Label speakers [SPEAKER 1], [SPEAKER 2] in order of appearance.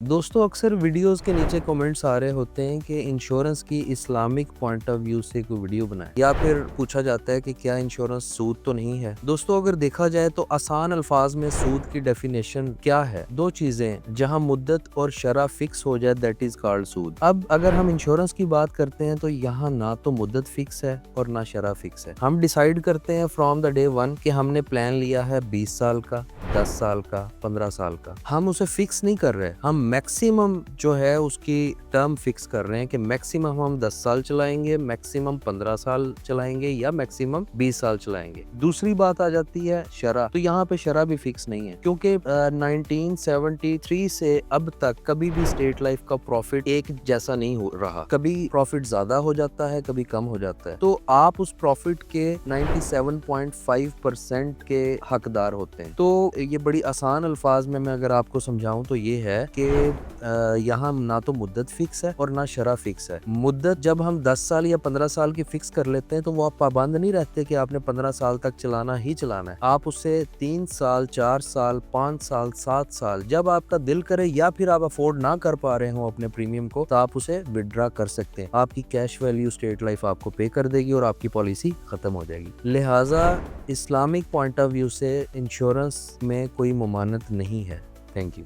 [SPEAKER 1] दोस्तों अक्सर वीडियोस के नीचे कमेंट्स आ रहे होते हैं कि इंश्योरेंस की इस्लामिक पॉइंट ऑफ व्यू से कोई वीडियो बनाए या फिर पूछा जाता है कि क्या इंश्योरेंस सूद तो नहीं है। दोस्तों अगर देखा जाए तो आसान अल्फाज में सूद की डेफिनेशन क्या है? दो चीजें, जहां मुद्दत और शरह फिक्स हो जाए दैट इज कॉल्ड सूद। अब अगर हम इंश्योरेंस की बात करते हैं तो यहाँ ना तो मुद्दत फिक्स है और ना शरह फिक्स है। हम डिसाइड करते हैं फ्रॉम द डे वन कि हमने प्लान लिया है 20 साल का, 10 साल का, 15 साल का। हम उसे फिक्स नहीं कर रहे, हम मैक्सिमम जो है उसकी टर्म फिक्स कर रहे हैं कि मैक्सिमम हम 10 साल चलाएंगे, मैक्सिमम 15 साल चलाएंगे या मैक्सिमम 20 साल चलाएंगे। दूसरी बात आ जाती है शरह। तो यहाँ पे शरह भी फिक्स नहीं है क्योंकि 1973 से अब तक कभी भी स्टेट लाइफ का प्रॉफिट एक जैसा नहीं हो रहा। कभी प्रॉफिट ज्यादा हो जाता है, कभी कम हो जाता है। तो आप उस प्रॉफिट के 97.5% के हकदार होते हैं। तो ये बड़ी आसान अल्फाज में मैं अगर आपको समझाऊं तो ये है कि यहाँ ना तो मुद्दत फिक्स है और ना शरह फिक्स है। मुद्दत जब हम 10 साल या 15 साल की फिक्स कर लेते हैं तो वो आप पाबंद नहीं रहते कि आपने 15 साल तक चलाना ही चलाना है। आप उसे 3 साल, 4 साल, 5 साल, 7 साल जब आपका दिल करे या फिर आप अफोर्ड ना कर पा रहे हो अपने प्रीमियम को तो आप उसे विड्रॉ कर सकते हैं। आपकी कैश वैल्यू स्टेट लाइफ आपको पे कर देगी और आपकी पॉलिसी खत्म हो जाएगी। लिहाजा इस्लामिक पॉइंट ऑफ व्यू से इंश्योरेंस में कोई मुमानत नहीं है। Thank you.